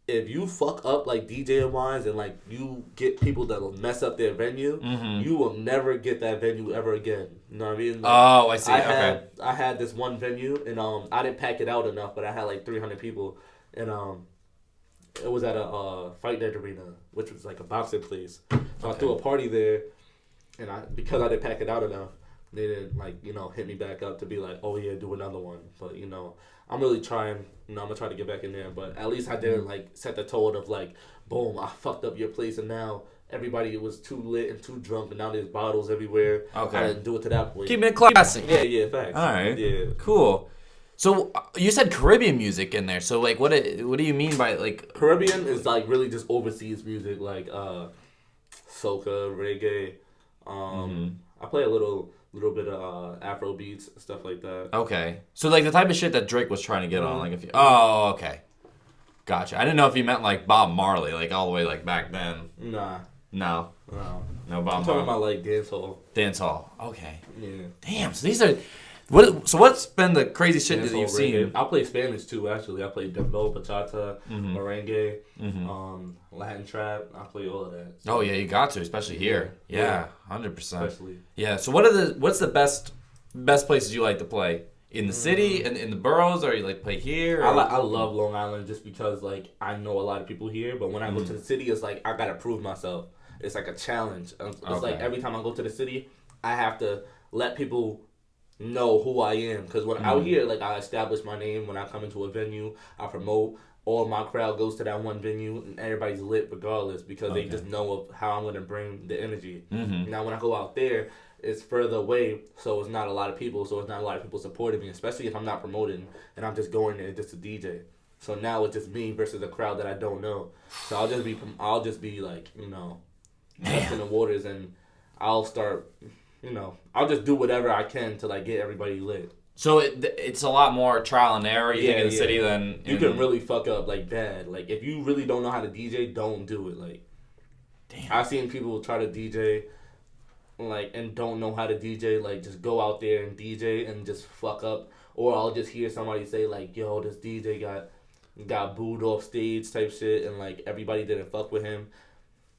If you fuck up like DJ wise and like you get people that'll mess up their venue, you will never get that venue ever again. You know what I mean? Like, I see. I had this one venue and I didn't pack it out enough, but I had like 300 people, and it was at a Fight Night Arena, which was like a boxing place. So I threw a party there, and because I didn't pack it out enough, they didn't hit me back up to be like, oh yeah, do another one. But I'm really trying. I'm gonna try to get back in there. But at least I didn't set the tone of boom, I fucked up your place, and now everybody was too lit and too drunk, and now there's bottles everywhere. Okay. I didn't do it to that point. Keep it classy. Yeah, facts. All right. Yeah. Cool. So you said Caribbean music in there. So what do you mean by Caribbean is really just overseas music, soca, reggae. I play a little bit of Afro beats, stuff like that. Okay. So the type of shit that Drake was trying to get on, if you. Oh, okay. Gotcha. I didn't know if you meant Bob Marley, all the way back then. Nah. No. No. No Bob Marley. I'm Marley. talking about dancehall. Dancehall. Okay. Yeah. Damn. So these are. What's been the crazy shit that you've seen? I play Spanish too, actually. I play dembow, bachata, merengue, Latin trap. I play all of that. So. Oh yeah, you got to, especially here. Yeah, 100%. Especially. Yeah. So what's the best places you like to play? In the city, in the boroughs, or you play here? Or? I love Long Island just because I know a lot of people here, but when I go to the city, it's I gotta prove myself. It's a challenge. It's every time I go to the city, I have to let people know who I am, because when out here, I establish my name. When I come into a venue, I promote. All my crowd goes to that one venue, and everybody's lit regardless because they just know of how I'm gonna bring the energy. Now when I go out there, it's further away, so it's not a lot of people. So it's not a lot of people supporting me, especially if I'm not promoting and I'm just going there just to DJ. So now it's just me versus a crowd that I don't know. So I'll just be testing the waters, and I'll start. I'll just do whatever I can to get everybody lit. So it's a lot more trial and error, you think, in the city than... You can really fuck up, bad. If you really don't know how to DJ, don't do it. Damn. I've seen people try to DJ, and don't know how to DJ, just go out there and DJ and just fuck up. Or I'll just hear somebody say, yo, this DJ got booed off stage type shit, and, everybody didn't fuck with him.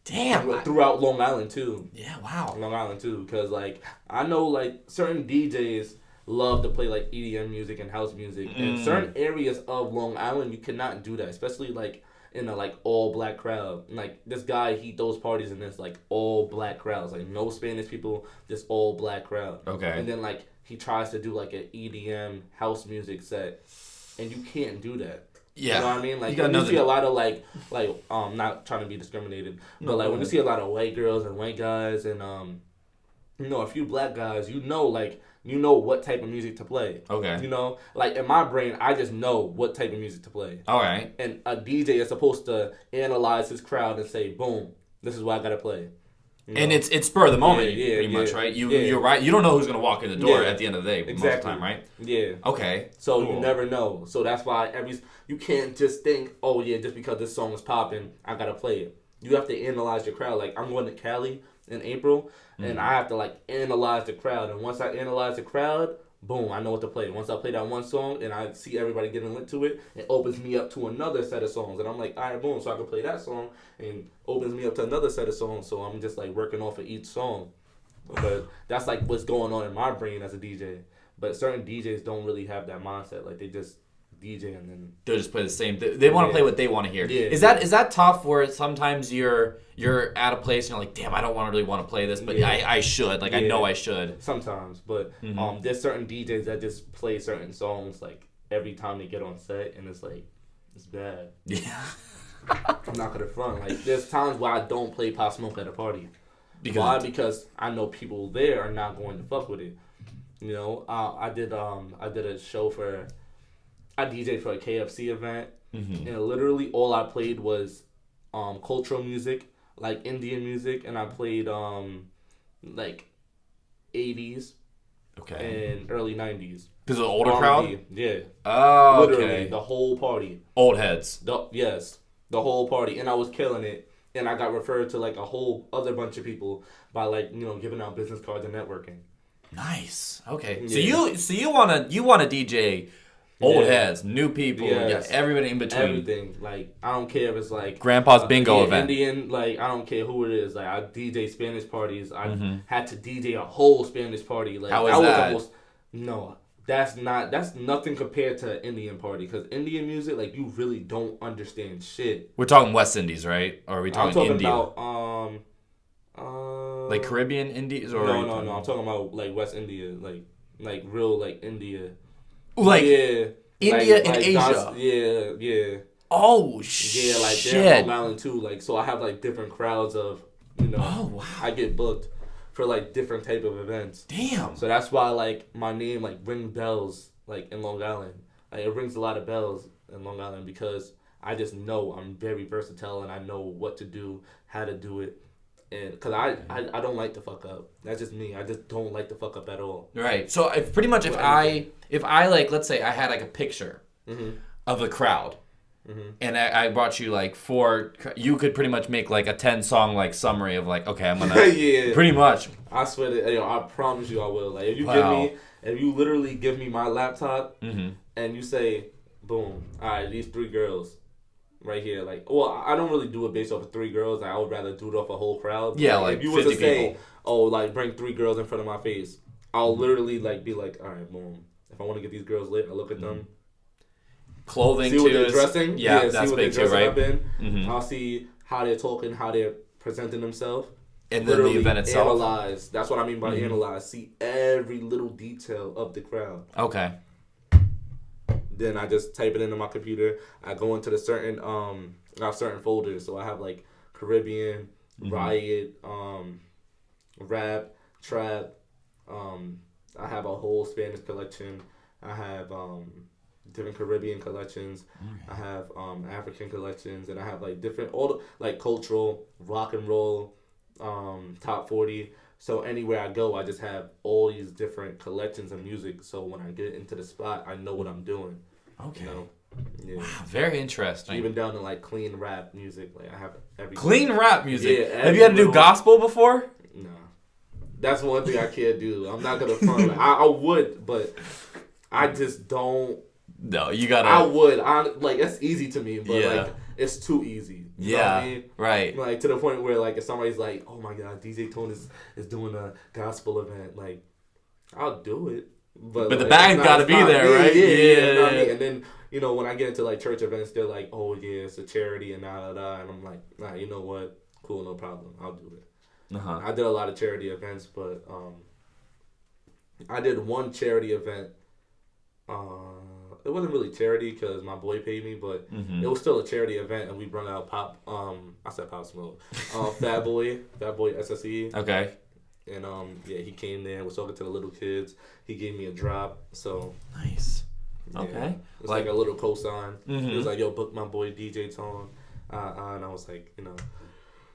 Damn. Throughout Long Island, too. Yeah, wow. Long Island, too. Because, I know, certain DJs love to play, EDM music and house music. In certain areas of Long Island, you cannot do that. Especially, in a, all-black crowd. This guy, he throws parties in this, all-black crowds. No Spanish people, this all-black crowd. Okay. And then, he tries to do, an EDM house music set. And you can't do that. Yeah. You know what I mean? You see a lot of not trying to be discriminated, but when you see a lot of white girls and white guys and a few black guys, you know what type of music to play. Okay. In my brain, I just know what type of music to play. All right. And a DJ is supposed to analyze his crowd and say, boom, this is what I gotta play. And it's spur of the moment, pretty much, right? You're right. You don't know who's going to walk in the door at the end of the day most of the time, right? Yeah. Okay. So cool. You never know. So that's why you can't just think, oh, yeah, just because this song is popping, I got to play it. You have to analyze your crowd. I'm going to Cali in April, and I have to, analyze the crowd. And once I analyze the crowd, boom, I know what to play. Once I play that one song and I see everybody getting lit to it, it opens me up to another set of songs. And I'm all right, boom, so I can play that song and opens me up to another set of songs. So I'm just working off of each song. But that's what's going on in my brain as a DJ. But certain DJs don't really have that mindset. They just DJ and then they'll just play the same. They want to play what they want to hear. Yeah. Is that tough? Where sometimes you're at a place and you're damn, I don't really want to play this, but I should. I know I should. Sometimes, but there's certain DJs that just play certain songs every time they get on set, and it's bad. Yeah. I'm not gonna front. There's times where I don't play Pop Smoke at a party. Why? Because I know people there are not going to fuck with it. I did a show for. I DJed for a KFC event, and literally all I played was cultural music, Indian music, and I played 80s and early 90s. Because of the older crowd? Yeah. Oh, literally, the whole party. Old heads. The whole party, and I was killing it, and I got referred to a whole other bunch of people by giving out business cards and networking. Nice. Okay. Yeah. So you wanna DJ old heads, new people, everybody in between. Everything. I don't care if it's Grandpa's bingo event. Indian, I don't care who it is. I DJ Spanish parties. I had to DJ a whole Spanish party. How was that? that's nothing compared to an Indian party, because Indian music, like, you really don't understand shit. We're talking West Indies, right? Or are we talking I'm talking India? about like Caribbean Indies, or no. I'm talking about like West India, like real like India. Like yeah, India like, and Asia. Yeah. Oh shit! Yeah, like they're Long Island too. Like, so I have like different crowds of, Oh wow! I get booked for like different type of events. Damn. So that's why like my name like rings bells like in Long Island. Like, it rings a lot of bells in Long Island because I just know I'm very versatile and I know what to do, how to do it. And because I don't like to fuck up. That's just me. I just don't like to fuck up at all. Right. So if I like, let's say I had like a picture of a crowd, and I brought you like 4, you could pretty much make like a 10-song like summary of like, okay, I'm gonna pretty much. I swear to I promise you I will. Like, if you literally give me my laptop and you say, boom, all right, these 3 girls. Right here, like, well, I don't really do it based off of 3 girls. I would rather do it off a whole crowd. Yeah, like if you 50 was to say, people. oh, like, bring 3 girls in front of my face, I'll literally like be like, all right, boom. If I want to get these girls lit, I look at them, clothing, see what they're dressing, that's see what big they're too, right? Up in. I'll see how they're talking, how they're presenting themselves, and then the event itself. Analyze. That's what I mean by analyze. See every little detail of the crowd. Okay. Then I just type it into my computer. I go into the certain I have certain folders. So I have like Caribbean, riot, rap, trap. I have a whole Spanish collection. I have different Caribbean collections. I have African collections, and I have like different like cultural, rock and roll, top 40. So anywhere I go, I just have all these different collections of music. So when I get into the spot, I know what I'm doing. Okay. Yeah. Wow, very interesting. Even down to like clean rap music. Like, I have everything. Clean rap music? Yeah. Have you had to do gospel before? No. That's one thing I can't do. I'm not going to front. Like, I would, but I just don't. No, you got to. I would. Like, that's easy to me, but like, it's too easy. You know what I mean? Right. Like, to the point where like, if somebody's like, oh my God, DJ Tone is doing a gospel event, like, I'll do it. But like, the bag's got to be there, right? Yeah. And then, when I get into like church events, they're like, oh yeah, it's a charity and and I'm like, nah, you know what? Cool, no problem. I'll do it. I did a lot of charity events, but I did one charity event. It wasn't really charity because my boy paid me, but it was still a charity event, and we brought out I said Pop Smoke. Fat Boy SSE. Okay. And he came there and was talking to the little kids. He gave me a drop. So nice. Yeah, okay. It's like a little cosign. He was like, yo, book my boy DJ Tone. And I was like,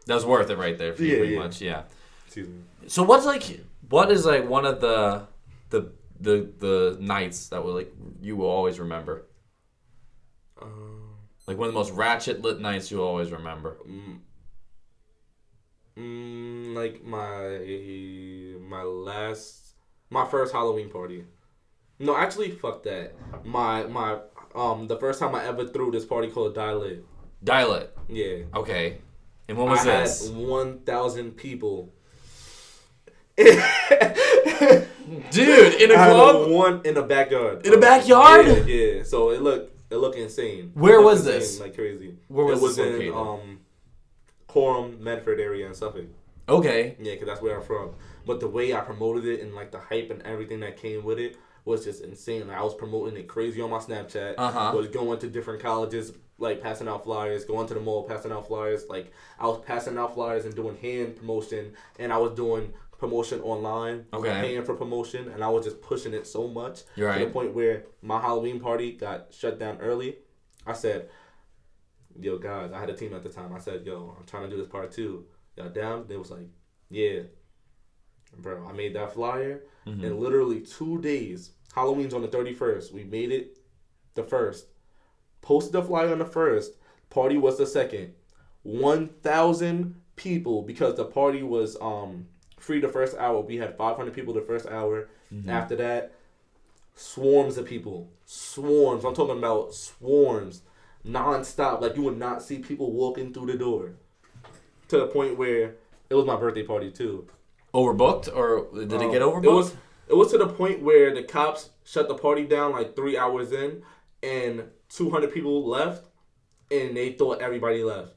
that was worth it right there for you, pretty much. Yeah. Excuse me. So what is like one of the nights that you will always remember? Like one of the most ratchet lit nights you'll always remember. Like my first Halloween party. No, actually, fuck that. The first time I ever threw this party called Dial It. Yeah. Okay. And when was this? I had 1,000 people. Dude, in a club? One in the backyard. In the backyard? Yeah. So it looked insane. Where was this? Like crazy. Where was it? Was this located? In Coram, Medford area in Suffolk. Okay. Yeah, because that's where I'm from. But the way I promoted it and like the hype and everything that came with it was just insane. Like, I was promoting it crazy on my Snapchat. Was going to different colleges, like passing out flyers, going to the mall, passing out flyers. Like, I was passing out flyers and doing hand promotion, and I was doing promotion online. Okay. Paying for promotion, and I was just pushing it so much to the point where my Halloween party got shut down early. I said, yo, guys, I had a team at the time. I said, yo, I'm trying to do this part too. Y'all down? They was like, yeah. Bro, I made that flyer in literally 2 days. Halloween's on the 31st. We made it the 1st. Posted the flyer on the 1st. Party was the 2nd. 1,000 people because the party was free the first hour. We had 500 people the first hour. After that, swarms of people. Swarms. I'm talking about swarms. Non-stop. Like, you would not see people walking through the door. To the point where it was my birthday party too. Overbooked, or did it get overbooked? It was to the point where the cops shut the party down like 3 hours in, and 200 people left, and they thought everybody left.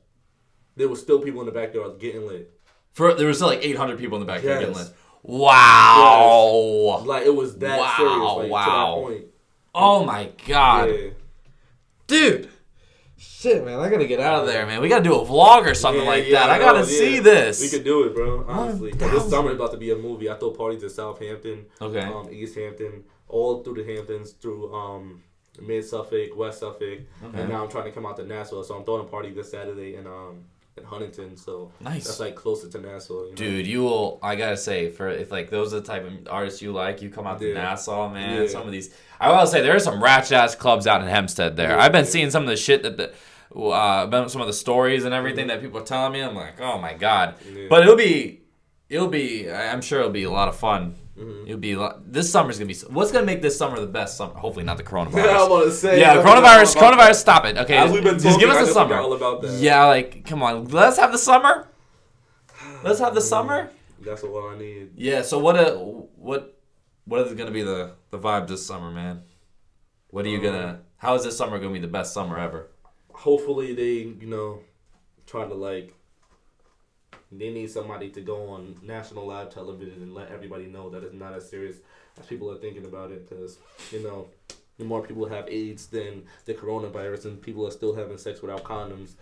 There was still people in the backyard getting lit. There was still like 800 people in the backyard getting lit. Wow. Yes. Like, it was that serious. Like, to that point. Oh my God. Yeah. Dude. Shit, man. I gotta get out of there, man. We gotta do a vlog or something like that. I gotta see this. We could do it, bro. Honestly. This summer is about to be a movie. I throw parties in Southampton, East Hampton, all through the Hamptons, through Mid Suffolk, West Suffolk, and now I'm trying to come out to Nassau. So I'm throwing a party this Saturday in Huntington. So nice. That's like closer to Nassau. You know? Dude, you will. I gotta say, if like those are the type of artists you like, you come out to Nassau, man. Some of these, I will say, there are some ratchet ass clubs out in Hempstead. There, I've been seeing some of the shit that some of the stories and everything that people are telling me. I'm like, oh my God. But it'll be. I'm sure it'll be a lot of fun. It'll be this summer's gonna be. What's gonna make this summer the best summer? Hopefully not the coronavirus. Yeah, I want to say. Yeah, coronavirus. Stop it. Okay, as we've been talking, just give us the summer. All about that. Yeah, like come on, let's have the summer. Let's have the summer. That's all I need. Yeah. So what is gonna be the vibe this summer, man? What are you gonna? How is this summer gonna be the best summer ever? Hopefully they try to They need somebody to go on national live television and let everybody know that it's not as serious as people are thinking about it. Because, the more people have AIDS than the coronavirus, and people are still having sex without condoms.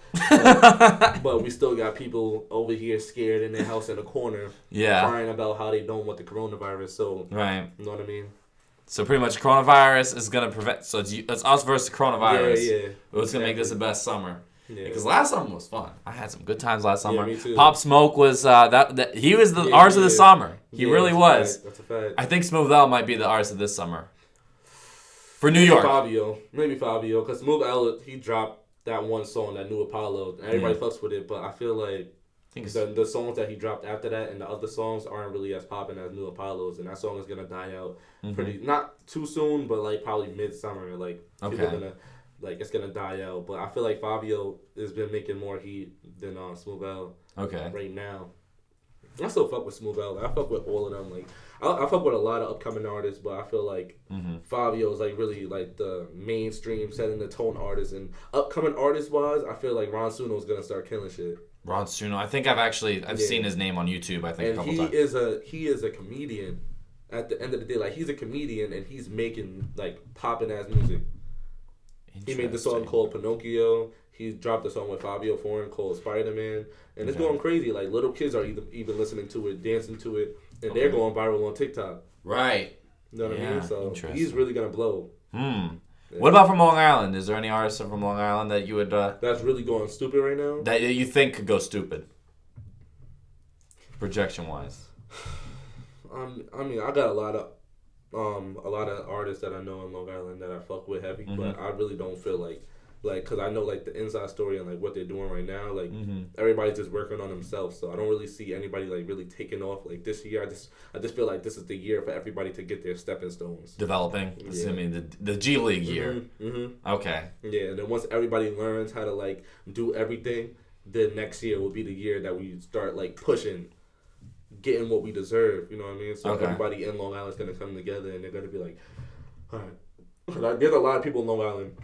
But we still got people over here scared in their house in a corner, crying about how they don't want the coronavirus. So, right. You know what I mean? So pretty much coronavirus is going to prevent... So it's us versus coronavirus. Yeah. What's going to make this the best summer? Yeah. Because last summer was fun. I had some good times last summer. Yeah, me too. Pop Smoke was he was the artist of the summer. He really was. That's a fact. I think Smooth L might be the artist of this summer. For New York. Maybe Fabio. Because Smooth L, he dropped that one song, that New Apollo. And everybody fucks with it. But I feel like the songs that he dropped after that and the other songs aren't really as popping as New Apollo's. And that song is going to die out pretty... Not too soon, but probably midsummer. People are going to... it's gonna die out, but I feel like Fabio has been making more heat than Smooth L. Right now. I still fuck with Smooth L. I fuck with all of them. I fuck with a lot of upcoming artists, but I feel like Fabio is really the mainstream setting the tone artist. And upcoming artist wise, I feel like Ron Suno is gonna start killing shit. Ron Suno, I think I've seen his name on YouTube. I think and a couple times. He is a comedian. At the end of the day, he's a comedian and he's making popping ass music. He made the song called Pinocchio. He dropped a song with Fabio Foreign called Spider-Man. And it's going crazy. Little kids are even listening to it, dancing to it, and they're going viral on TikTok. Right. You know what I mean? So he's really going to blow. Yeah. What about from Long Island? Is there any artists from Long Island that you would... that's really going stupid right now? That you think could go stupid? Projection-wise. I got a lot of artists that I know in Long Island that I fuck with heavy, but I really don't feel because I know the inside story and what they're doing right now. Everybody's just working on themselves, so I don't really see anybody really taking off this year. I just feel like this is the year for everybody to get their stepping stones. Developing, assuming the G League year. Okay. Yeah, and then once everybody learns how to do everything, then next year will be the year that we start pushing. Getting what we deserve, you know what I mean? So everybody in Long Island is going to come together and they're going to be all right. There's a lot of people in Long Island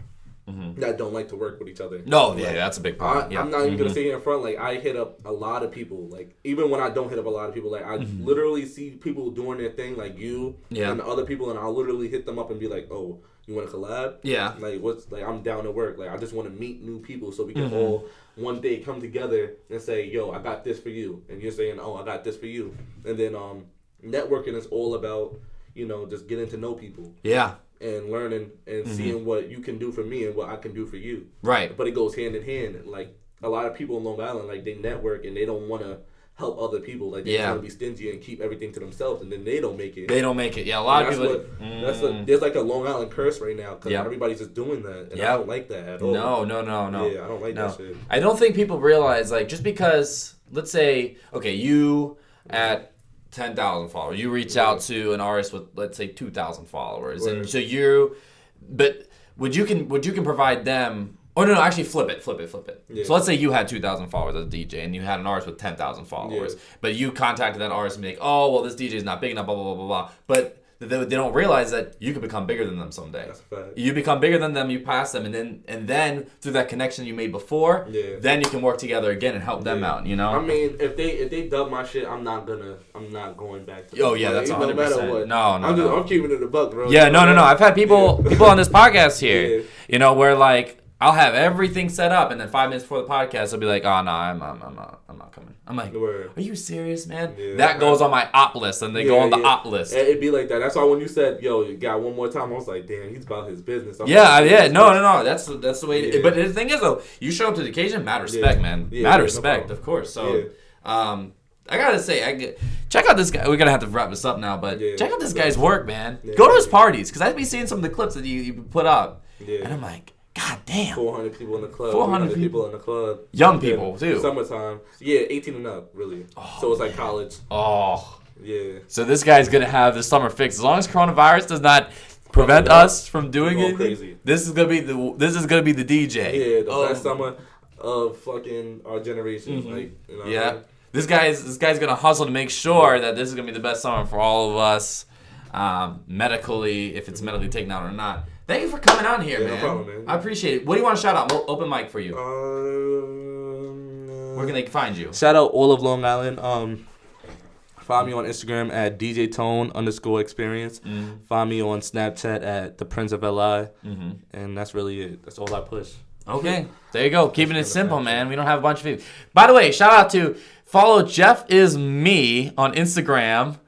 that don't like to work with each other. No, that's a big part. I'm not even going to sit here in front. I hit up a lot of people. Even when I don't hit up a lot of people, I literally see people doing their thing, you and other people, and I'll literally hit them up and be like, oh, you want to collab? Yeah. I'm down to work. I just want to meet new people so we can all one day come together and say, yo, I got this for you. And you're saying, oh, I got this for you. And then networking is all about, just getting to know people. Yeah. And learning and seeing what you can do for me and what I can do for you. Right. But it goes hand in hand. A lot of people in Long Island, they network and they don't want to help other people. They want to be stingy and keep everything to themselves, and then they don't make it. Yeah, a lot of people. There's a Long Island curse right now because everybody's just doing that, and I don't like that at all. No. Yeah, I don't like that shit. I don't think people realize just because, let's say, you at 10,000 followers, you reach out to an artist with, let's say, 2,000 followers, and so but you can provide them. Oh, no, actually flip it. Yeah. So let's say you had 2,000 followers as a DJ and you had an artist with 10,000 followers, but you contacted that artist and be like, oh, well, this DJ is not big enough, blah, blah, blah, blah, blah. But they don't realize that you could become bigger than them someday. That's a fact. You become bigger than them, you pass them, and then through that connection you made before, then you can work together again and help them out. You know. I mean, if they dub my shit, I'm not going back to. Oh yeah, that's 100%. No matter what. No. I'm keeping it a buck, bro. Yeah, no. I've had people on this podcast here, you know, where like I'll have everything set up, and then 5 minutes before the podcast, I'll be like, "Oh no, I'm not coming." I'm like, "Are you serious, man?" Yeah, that goes on my op list, and they go on the op list. It'd be like that. That's why when you said, "Yo, you got one more time," I was like, "Damn, he's about his business." No. That's the way. But the thing is, though, you show up to the occasion, mad respect, man. Mad respect, of course. So, I gotta say, check out this guy. We're gonna have to wrap this up now, but check out this guy's work, man. Go to his parties, because I've been seeing some of the clips that you put up, and I'm like, God damn. 400 people in the club. 400 people in the club. Young people, too. Summertime. Yeah, 18 and up, really. So it's like college. Oh. Yeah. So this guy's going to have the summer fix. As long as coronavirus does not prevent us from doing it, crazy. This is going to be the DJ. Yeah, the best summer of fucking our generation. Mm-hmm. Like, you know yeah. what I mean? This guy's going to hustle to make sure that this is going to be the best summer for all of us, medically, if it's medically taken out or not. Thank you for coming on here, man. No problem, man. I appreciate it. What do you want to shout out? Open mic for you. Where can they find you? Shout out all of Long Island. Find me on Instagram at DJTone_experience. Find me on Snapchat at The Prince of LI. And that's really it. That's all I push. Okay. There you go. Keeping it simple, man. We don't have a bunch of people. By the way, shout out to follow Jeff Is Me on Instagram.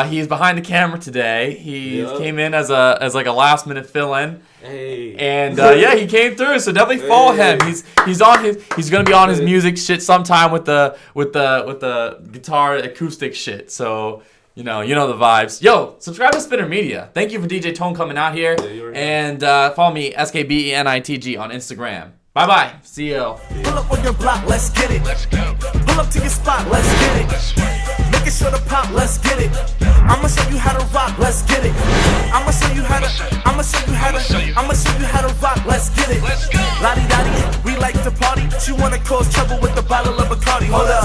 He's behind the camera today. He came in as like a last minute fill-in. Hey. And he came through. So definitely follow him. He's gonna be on his music shit sometime with the guitar acoustic shit. So you know the vibes. Yo, subscribe to Spinner Media. Thank you for DJ Tone coming out here. And follow me SKBENITG on Instagram. Bye. See you. Pull up on your block, let's get it. Pull up to your spot, let's get it. Making sure to pop, let's get it. I'ma show you how to rock, let's get it. I'ma show you how to rock, let's get it. Lottie-dottie, we like to party. She wanna cause trouble with the bottle of Bacardi. Hold up,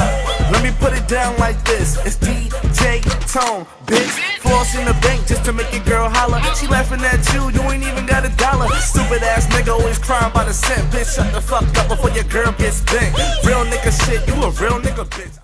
let me put it down like this. It's DJ Tone, bitch. Floss in the bank just to make your girl holler. She laughing at you ain't even got $1. Stupid ass nigga always crying by the cent. Bitch, shut the fuck up before your girl gets bent. Real nigga shit, you a real nigga bitch.